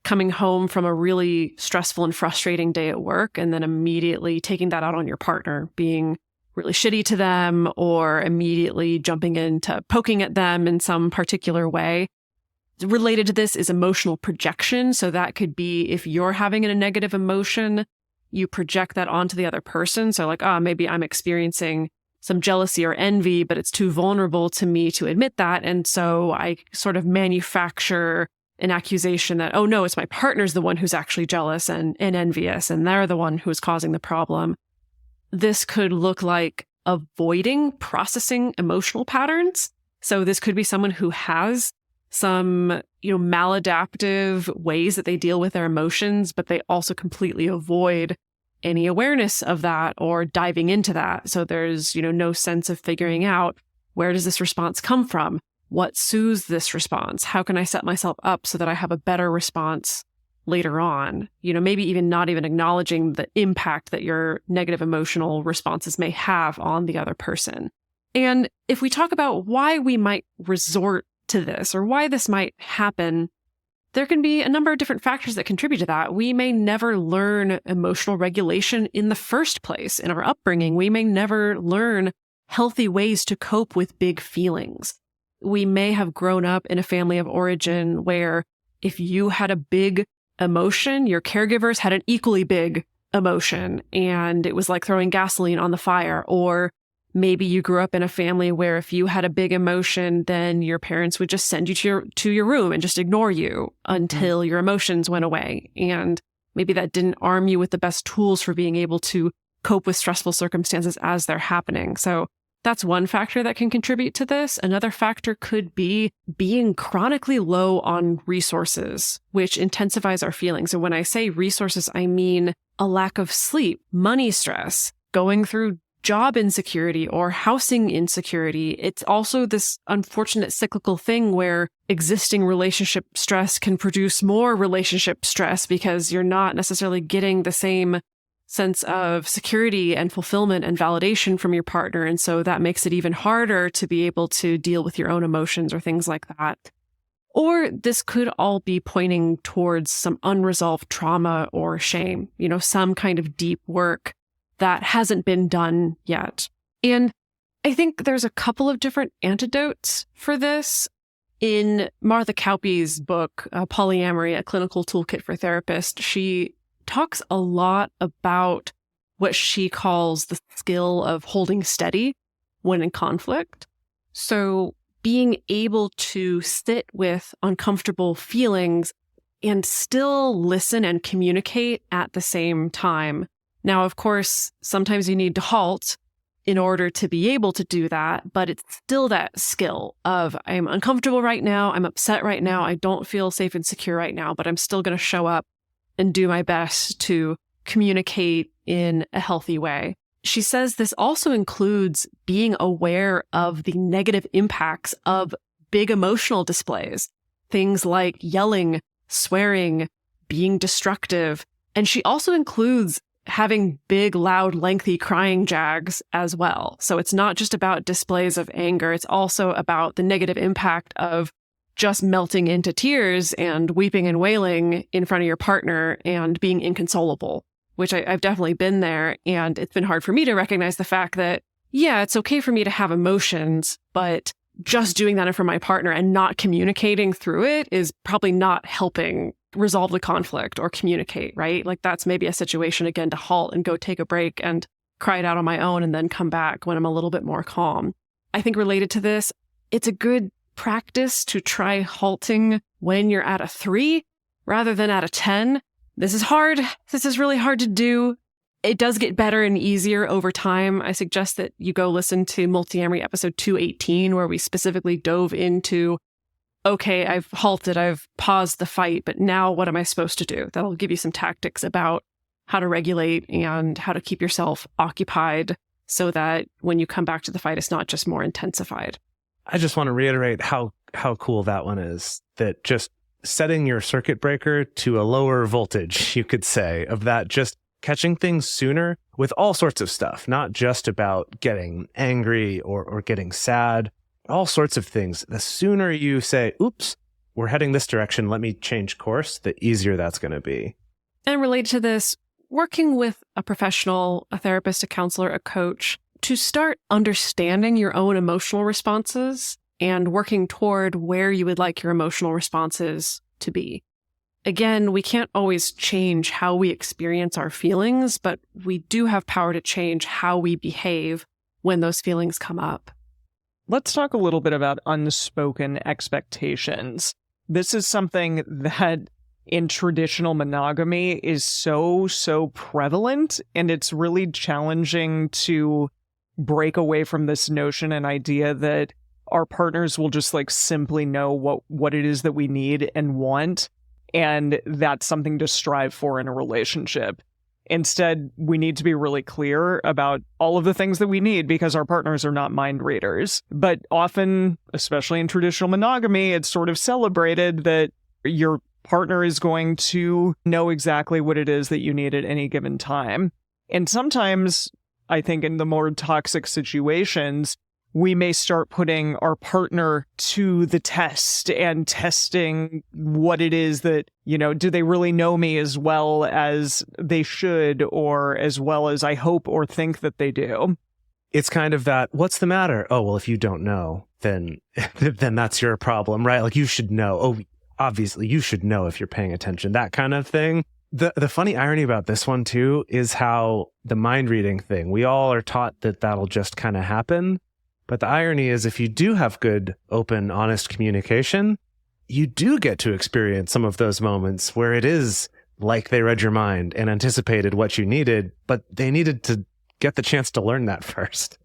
coming home from a really stressful and frustrating day at work and then immediately taking that out on your partner, being really shitty to them or immediately jumping into poking at them in some particular way. Related to this is emotional projection. So that could be if you're having a negative emotion, you project that onto the other person. So like, maybe I'm experiencing some jealousy or envy, but it's too vulnerable to me to admit that. And so I sort of manufacture an accusation that, oh no, it's my partner's the one who's actually jealous and envious, and they're the one who's causing the problem. This could look like avoiding processing emotional patterns. So this could be someone who has some, maladaptive ways that they deal with their emotions, but they also completely avoid any awareness of that or diving into that. So there's, no sense of figuring out, where does this response come from? What soothes this response? How can I set myself up so that I have a better response later on? Maybe even not even acknowledging the impact that your negative emotional responses may have on the other person. And if we talk about why we might resort to this or why this might happen, there can be a number of different factors that contribute to that. We may never learn emotional regulation in the first place in our upbringing. We may never learn healthy ways to cope with big feelings. We may have grown up in a family of origin where if you had a big emotion, your caregivers had an equally big emotion, and it was like throwing gasoline on the fire. Or maybe you grew up in a family where if you had a big emotion, then your parents would just send you to your room and just ignore you until your emotions went away. And maybe that didn't arm you with the best tools for being able to cope with stressful circumstances as they're happening. So that's one factor that can contribute to this. Another factor could be being chronically low on resources, which intensifies our feelings. And when I say resources, I mean a lack of sleep, money stress, going through job insecurity or housing insecurity. It's also this unfortunate cyclical thing where existing relationship stress can produce more relationship stress because you're not necessarily getting the same sense of security and fulfillment and validation from your partner. And so that makes it even harder to be able to deal with your own emotions or things like that. Or this could all be pointing towards some unresolved trauma or shame, some kind of deep work that hasn't been done yet. And I think there's a couple of different antidotes for this. In Martha Kauppi's book, Polyamory, A Clinical Toolkit for Therapists, she talks a lot about what she calls the skill of holding steady when in conflict. So being able to sit with uncomfortable feelings and still listen and communicate at the same time. Now, of course, sometimes you need to halt in order to be able to do that, but it's still that skill of I'm uncomfortable right now, I'm upset right now, I don't feel safe and secure right now, but I'm still going to show up and do my best to communicate in a healthy way. She says this also includes being aware of the negative impacts of big emotional displays, things like yelling, swearing, being destructive. And she also includes having big, loud, lengthy crying jags as well. So it's not just about displays of anger. It's also about the negative impact of just melting into tears and weeping and wailing in front of your partner and being inconsolable, which I've definitely been there. And it's been hard for me to recognize the fact that, yeah, it's okay for me to have emotions, but just doing that in front of my partner and not communicating through it is probably not helping resolve the conflict or communicate, right? Like that's maybe a situation, again, to halt and go take a break and cry it out on my own and then come back when I'm a little bit more calm. I think related to this, it's a good practice to try halting when you're at a 3 rather than at a 10. This is hard. This is really hard to do. It does get better and easier over time. I suggest that you go listen to Multiamory episode 218, where we specifically dove into, okay, I've halted, I've paused the fight, but now what am I supposed to do? That'll give you some tactics about how to regulate and how to keep yourself occupied so that when you come back to the fight, it's not just more intensified. I just want to reiterate how cool that one is, that just setting your circuit breaker to a lower voltage, you could say, of that just catching things sooner with all sorts of stuff, not just about getting angry or getting sad, all sorts of things. The sooner you say, oops, we're heading this direction, let me change course, the easier that's going to be. And related to this, working with a professional, a therapist, a counselor, a coach, to start understanding your own emotional responses and working toward where you would like your emotional responses to be. Again, we can't always change how we experience our feelings, but we do have power to change how we behave when those feelings come up. Let's talk a little bit about unspoken expectations. This is something that in traditional monogamy is so prevalent, and it's really challenging to break away from this notion and idea that our partners will just simply know what it is that we need and want, and that's something to strive for in a relationship. Instead, we need to be really clear about all of the things that we need because our partners are not mind readers. But often, especially in traditional monogamy, it's sort of celebrated that your partner is going to know exactly what it is that you need at any given time. And sometimes, I think in the more toxic situations, we may start putting our partner to the test and testing what it is that, do they really know me as well as they should, or as well as I hope or think that they do? It's kind of that, what's the matter? Oh, well, if you don't know, then that's your problem, right? You should know. Oh, obviously, you should know if you're paying attention, that kind of thing. The funny irony about this one, too, is how the mind reading thing, we all are taught that that'll just kind of happen. But the irony is, if you do have good, open, honest communication, you do get to experience some of those moments where it is like they read your mind and anticipated what you needed, but they needed to get the chance to learn that first.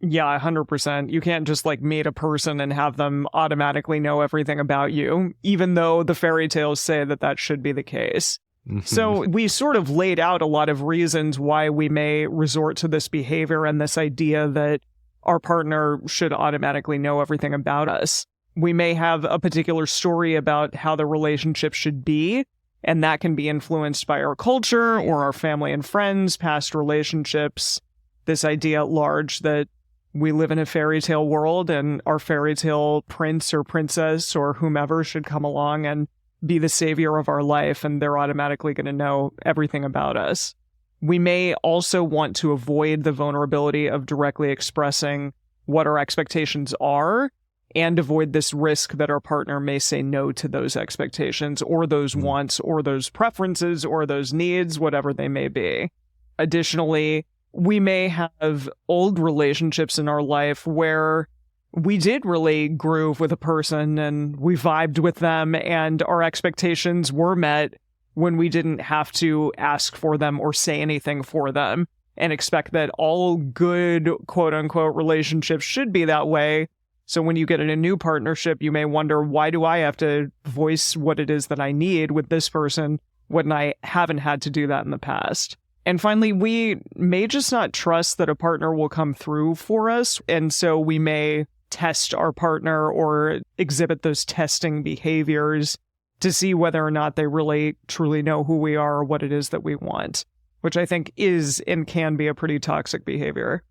Yeah, 100%. You can't just meet a person and have them automatically know everything about you, even though the fairy tales say that should be the case. Mm-hmm. So we sort of laid out a lot of reasons why we may resort to this behavior and this idea that our partner should automatically know everything about us. We may have a particular story about how the relationship should be, and that can be influenced by our culture or our family and friends, past relationships. This idea at large that we live in a fairy tale world and our fairy tale prince or princess or whomever should come along and be the savior of our life, and they're automatically going to know everything about us. We may also want to avoid the vulnerability of directly expressing what our expectations are and avoid this risk that our partner may say no to those expectations or those wants or those preferences or those needs, whatever they may be. Additionally, we may have old relationships in our life where we did really groove with a person and we vibed with them and our expectations were met when we didn't have to ask for them or say anything for them, and expect that all good quote-unquote relationships should be that way. So when you get in a new partnership, you may wonder, why do I have to voice what it is that I need with this person when I haven't had to do that in the past? And finally, we may just not trust that a partner will come through for us, and so we may test our partner or exhibit those testing behaviors to see whether or not they really truly know who we are or what it is that we want, which I think is and can be a pretty toxic behavior.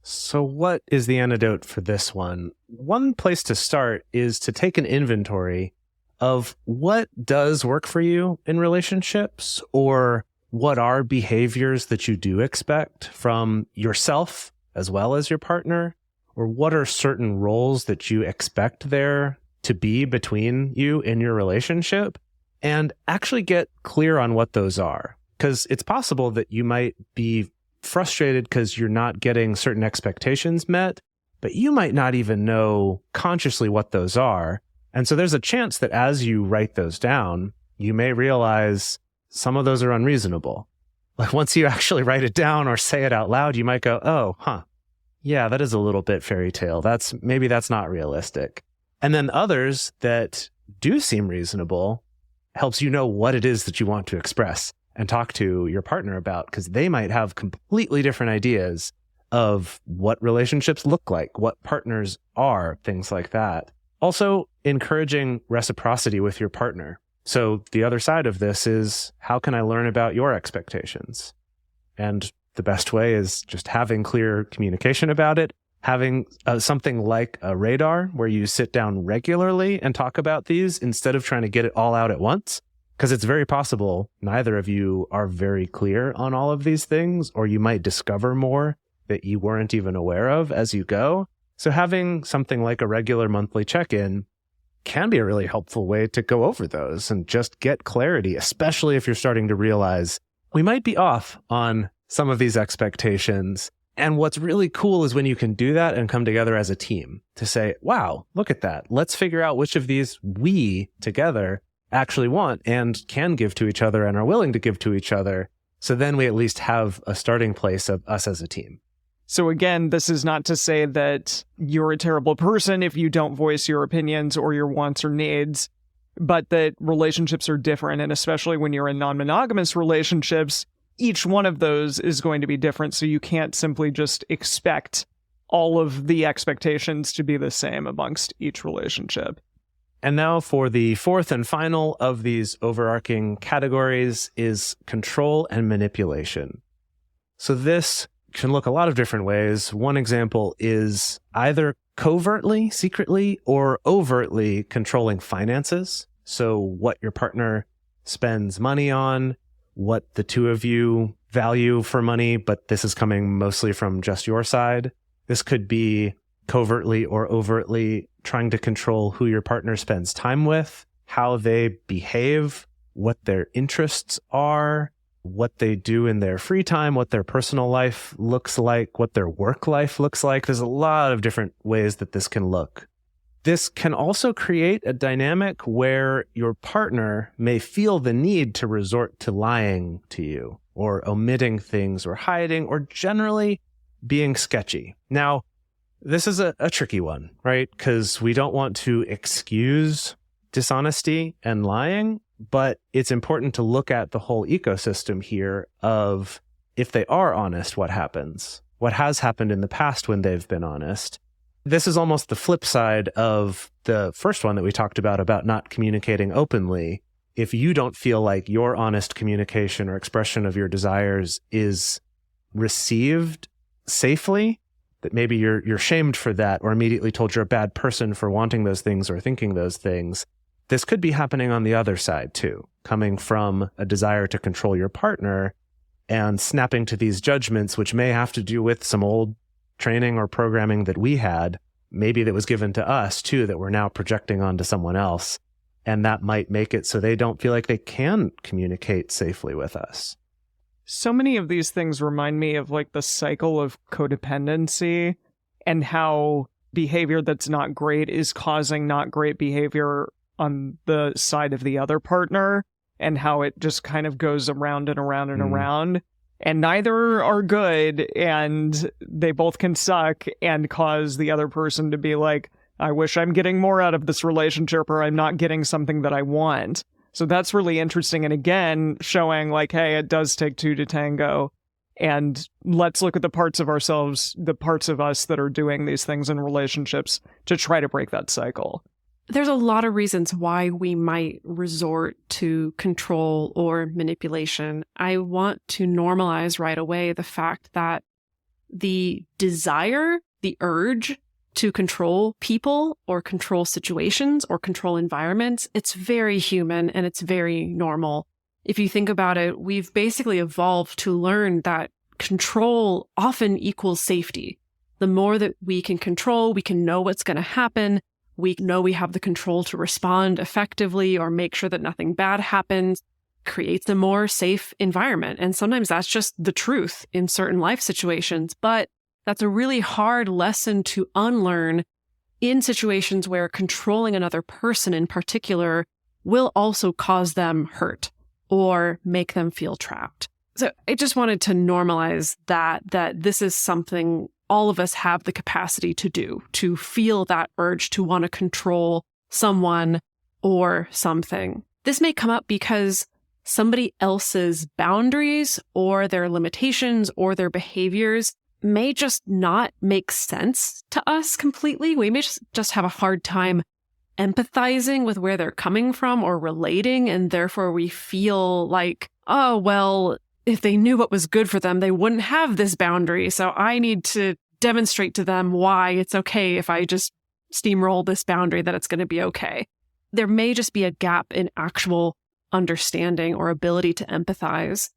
So what is the antidote for this one? One place to start is to take an inventory of what does work for you in relationships, or what are behaviors that you do expect from yourself as well as your partner, or what are certain roles that you expect there to be between you in your relationship, and actually get clear on what those are. Because it's possible that you might be frustrated because you're not getting certain expectations met, but you might not even know consciously what those are. And so there's a chance that as you write those down, you may realize some of those are unreasonable. Once you actually write it down or say it out loud, you might go, oh, yeah, that is a little bit fairy tale. Maybe that's not realistic. And then others that do seem reasonable helps you know what it is that you want to express and talk to your partner about, because they might have completely different ideas of what relationships look like, what partners are, things like that. Also, encouraging reciprocity with your partner. So the other side of this is, how can I learn about your expectations? And the best way is just having clear communication about it having something like a radar where you sit down regularly and talk about these instead of trying to get it all out at once. Because it's very possible neither of you are very clear on all of these things, or you might discover more that you weren't even aware of as you go. So having something like a regular monthly check-in can be a really helpful way to go over those and just get clarity, especially if you're starting to realize we might be off on some of these expectations. And what's really cool is when you can do that and come together as a team to say, wow, look at that. Let's figure out which of these we together actually want and can give to each other and are willing to give to each other. So then we at least have a starting place of us as a team. So again, this is not to say that you're a terrible person if you don't voice your opinions or your wants or needs, but that relationships are different. And especially when you're in non-monogamous relationships, each one of those is going to be different. So you can't simply just expect all of the expectations to be the same amongst each relationship. And now for the fourth and final of these overarching categories is control and manipulation. So this can look a lot of different ways. One example is either covertly, secretly, or overtly controlling finances. So what your partner spends money on, what the two of you value for money, but this is coming mostly from just your side. This could be covertly or overtly trying to control who your partner spends time with, how they behave, what their interests are, what they do in their free time, what their personal life looks like, what their work life looks like. There's a lot of different ways that this can look. This can also create a dynamic where your partner may feel the need to resort to lying to you or omitting things or hiding or generally being sketchy. Now, this is a tricky one, right? Because we don't want to excuse dishonesty and lying, but it's important to look at the whole ecosystem here of if they are honest, what happens? What has happened in the past when they've been honest? This is almost the flip side of the first one that we talked about not communicating openly. If you don't feel like your honest communication or expression of your desires is received safely, that maybe you're shamed for that or immediately told you're a bad person for wanting those things or thinking those things, this could be happening on the other side too, coming from a desire to control your partner and snapping to these judgments, which may have to do with some old training or programming that we had, maybe that was given to us too, that we're now projecting onto someone else. And that might make it so they don't feel like they can communicate safely with us. So many of these things remind me of like the cycle of codependency and how behavior that's not great is causing not great behavior on the side of the other partner, and how it just kind of goes around and around and around. And neither are good, and they both can suck and cause the other person to be like, I wish I'm getting more out of this relationship, or I'm not getting something that I want. So that's really interesting. And again, showing like, hey, it does take two to tango. And let's look at the parts of ourselves, the parts of us that are doing these things in relationships to try to break that cycle. There's a lot of reasons why we might resort to control or manipulation. I want to normalize right away the fact that the desire, the urge to control people or control situations or control environments, it's very human and it's very normal. If you think about it, we've basically evolved to learn that control often equals safety. The more that we can control, we can know what's going to happen. We know we have the control to respond effectively or make sure that nothing bad happens, creates a more safe environment. And sometimes that's just the truth in certain life situations. But that's a really hard lesson to unlearn in situations where controlling another person in particular will also cause them hurt or make them feel trapped. So I just wanted to normalize that this is something all of us have the capacity to do, to feel that urge to want to control someone or something. This may come up because somebody else's boundaries or their limitations or their behaviors may just not make sense to us completely. We may just have a hard time empathizing with where they're coming from or relating, and therefore we feel like, oh, well, if they knew what was good for them, they wouldn't have this boundary. So I need to demonstrate to them why it's okay if I just steamroll this boundary, that it's going to be okay. There may just be a gap in actual understanding or ability to empathize.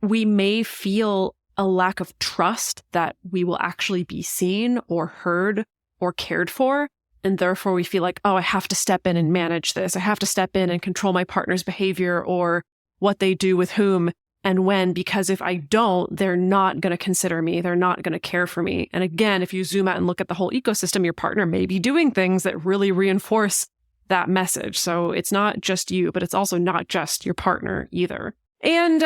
We may feel a lack of trust that we will actually be seen or heard or cared for. And therefore we feel like, oh, I have to step in and manage this. I have to step in and control my partner's behavior or what they do with whom and when, because if I don't, they're not going to consider me. They're not going to care for me. And again, if you zoom out and look at the whole ecosystem, your partner may be doing things that really reinforce that message. So it's not just you, but it's also not just your partner either. And,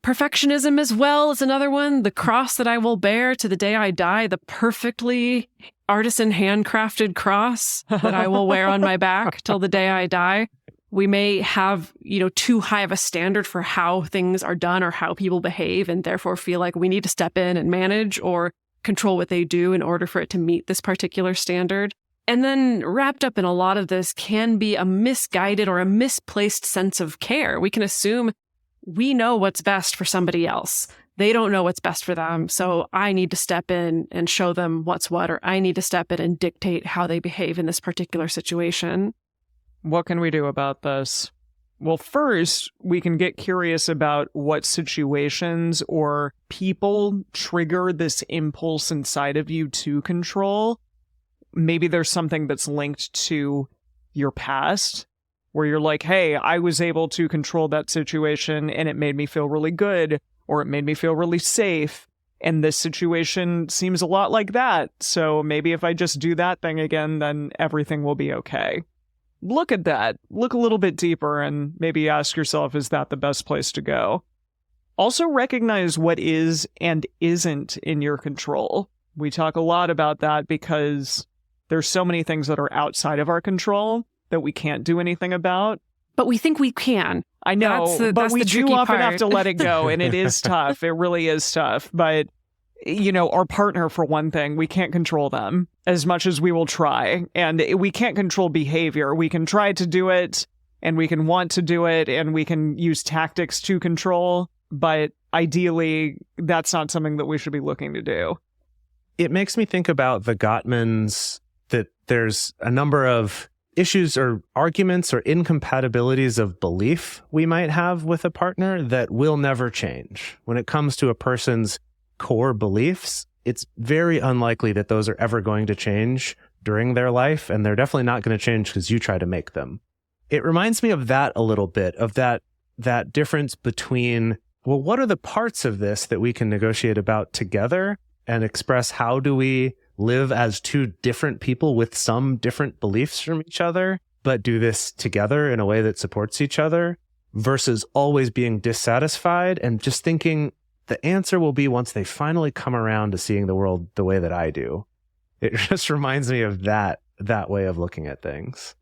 perfectionism as well is another one. The cross that I will bear to the day I die, the perfectly artisan handcrafted cross that I will wear on my back till the day I die. We may have, too high of a standard for how things are done or how people behave, and therefore feel like we need to step in and manage or control what they do in order for it to meet this particular standard. And then wrapped up in a lot of this can be a misguided or a misplaced sense of care. We can assume we know what's best for somebody else. They don't know what's best for them. So I need to step in and show them what's what, or I need to step in and dictate how they behave in this particular situation. What can we do about this? Well, first, we can get curious about what situations or people trigger this impulse inside of you to control. Maybe there's something that's linked to your past, where you're like, hey, I was able to control that situation and it made me feel really good, or it made me feel really safe. And this situation seems a lot like that. So maybe if I just do that thing again, then everything will be okay. Look at that. Look a little bit deeper and maybe ask yourself, is that the best place to go? Also recognize what is and isn't in your control. We talk a lot about that because there's so many things that are outside of our control that we can't do anything about. But we think we can. I know, but we do often have to let it go, and it is tough. It really is tough. But, our partner, for one thing, we can't control them as much as we will try. And we can't control behavior. We can try to do it, and we can want to do it, and we can use tactics to control. But ideally, that's not something that we should be looking to do. It makes me think about the Gottmans, that there's a number of issues or arguments or incompatibilities of belief we might have with a partner that will never change. When it comes to a person's core beliefs, it's very unlikely that those are ever going to change during their life, and they're definitely not going to change because you try to make them. It reminds me of that a little bit, of that difference between, well, what are the parts of this that we can negotiate about together and express how do we live as two different people with some different beliefs from each other, but do this together in a way that supports each other, versus always being dissatisfied and just thinking the answer will be once they finally come around to seeing the world the way that I do. It just reminds me of that way of looking at things.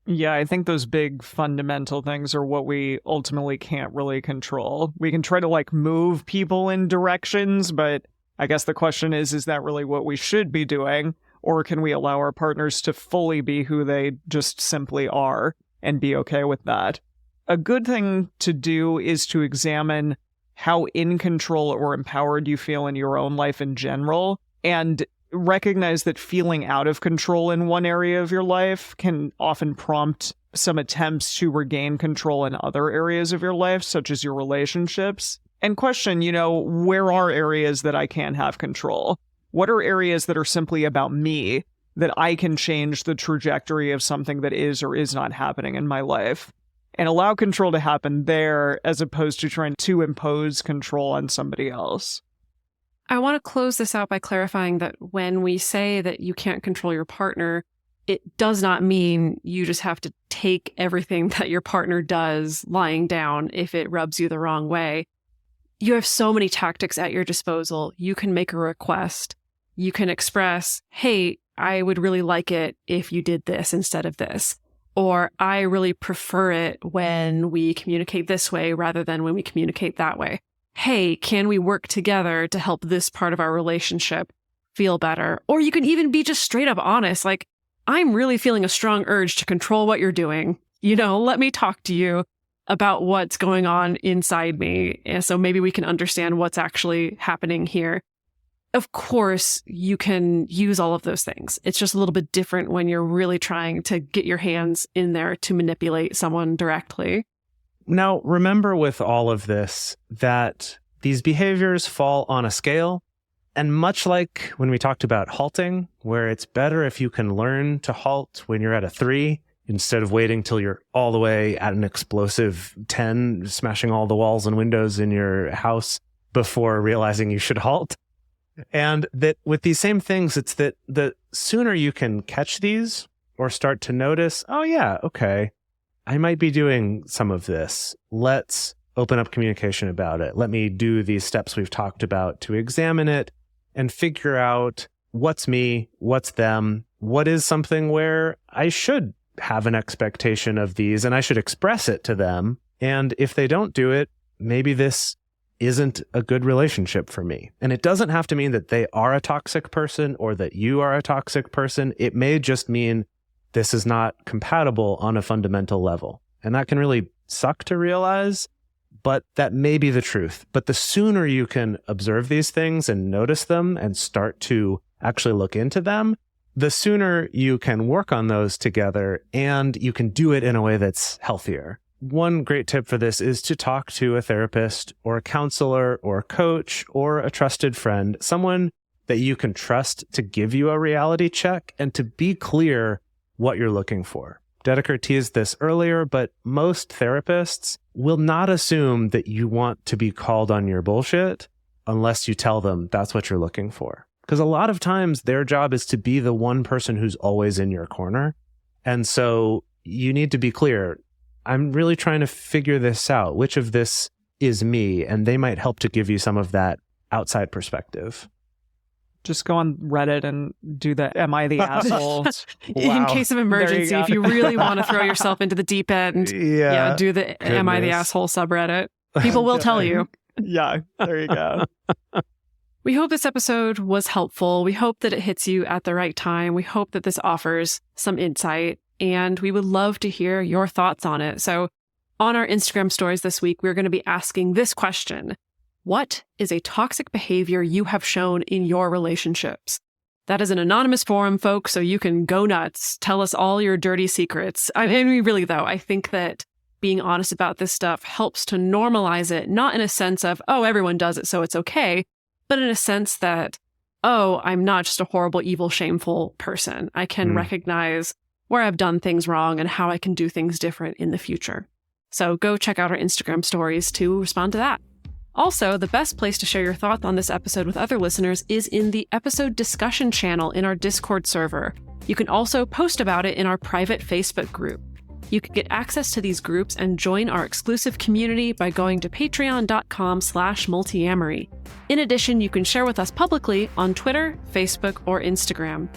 Yeah, I think those big fundamental things are what we ultimately can't really control. We can try to move people in directions, but I guess the question is that really what we should be doing? Or can we allow our partners to fully be who they just simply are and be okay with that? A good thing to do is to examine how in control or empowered you feel in your own life in general, and recognize that feeling out of control in one area of your life can often prompt some attempts to regain control in other areas of your life, such as your relationships. And question, where are areas that I can have control? What are areas that are simply about me that I can change the trajectory of something that is or is not happening in my life? And allow control to happen there as opposed to trying to impose control on somebody else. I want to close this out by clarifying that when we say that you can't control your partner, it does not mean you just have to take everything that your partner does lying down if it rubs you the wrong way. You have so many tactics at your disposal. You can make a request. You can express, hey, I would really like it if you did this instead of this. Or I really prefer it when we communicate this way rather than when we communicate that way. Hey, can we work together to help this part of our relationship feel better? Or you can even be just straight up honest. I'm really feeling a strong urge to control what you're doing. Let me talk to you about what's going on inside me. And so maybe we can understand what's actually happening here. Of course, you can use all of those things. It's just a little bit different when you're really trying to get your hands in there to manipulate someone directly. Now, remember with all of this that these behaviors fall on a scale. And much like when we talked about halting, where it's better if you can learn to halt when you're at a 3 instead of waiting till you're all the way at an explosive 10, smashing all the walls and windows in your house before realizing you should halt. And that with these same things, it's that the sooner you can catch these or start to notice, oh yeah, okay, I might be doing some of this. Let's open up communication about it. Let me do these steps we've talked about to examine it and figure out what's me, what's them, what is something where I should have an expectation of these and I should express it to them. And if they don't do it, maybe this isn't a good relationship for me. And it doesn't have to mean that they are a toxic person or that you are a toxic person. It may just mean this is not compatible on a fundamental level. And that can really suck to realize, but that may be the truth. But the sooner you can observe these things and notice them and start to actually look into them, the sooner you can work on those together and you can do it in a way that's healthier. One great tip for this is to talk to a therapist or a counselor or a coach or a trusted friend, someone that you can trust to give you a reality check and to be clear what you're looking for. Dedeker teased this earlier, but most therapists will not assume that you want to be called on your bullshit unless you tell them that's what you're looking for. Because a lot of times their job is to be the one person who's always in your corner. And so you need to be clear. I'm really trying to figure this out. Which of this is me? And they might help to give you some of that outside perspective. Just go on Reddit and do the Am I the Asshole? In case of emergency, if you really want to throw yourself into the deep end, do the Am I the Asshole subreddit. People will tell you. Yeah, there you go. We hope this episode was helpful. We hope that it hits you at the right time. We hope that this offers some insight, and we would love to hear your thoughts on it. So on our Instagram stories this week, we're going to be asking this question. What is a toxic behavior you have shown in your relationships? That is an anonymous forum, folks, so you can go nuts. Tell us all your dirty secrets. I mean, really, though, I think that being honest about this stuff helps to normalize it, not in a sense of, oh, everyone does it, so it's okay, but in a sense that, oh, I'm not just a horrible, evil, shameful person. I can recognize where I've done things wrong and how I can do things different in the future. So go check out our Instagram stories to respond to that. Also, the best place to share your thoughts on this episode with other listeners is in the episode discussion channel in our Discord server. You can also post about it in our private Facebook group. You can get access to these groups and join our exclusive community by going to patreon.com/multiamory. In addition, you can share with us publicly on Twitter, Facebook, or Instagram.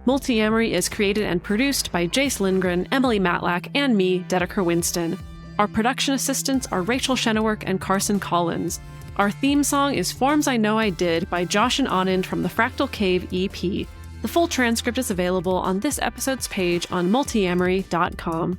Multiamory is created and produced by Jase Lindgren, Emily Matlack, and me, Dedeker Winston. Our production assistants are Rachel Shennework and Carson Collins. Our theme song is Forms I Know I Did by Josh and Anand from the Fractal Cave EP. The full transcript is available on this episode's page on multiamory.com.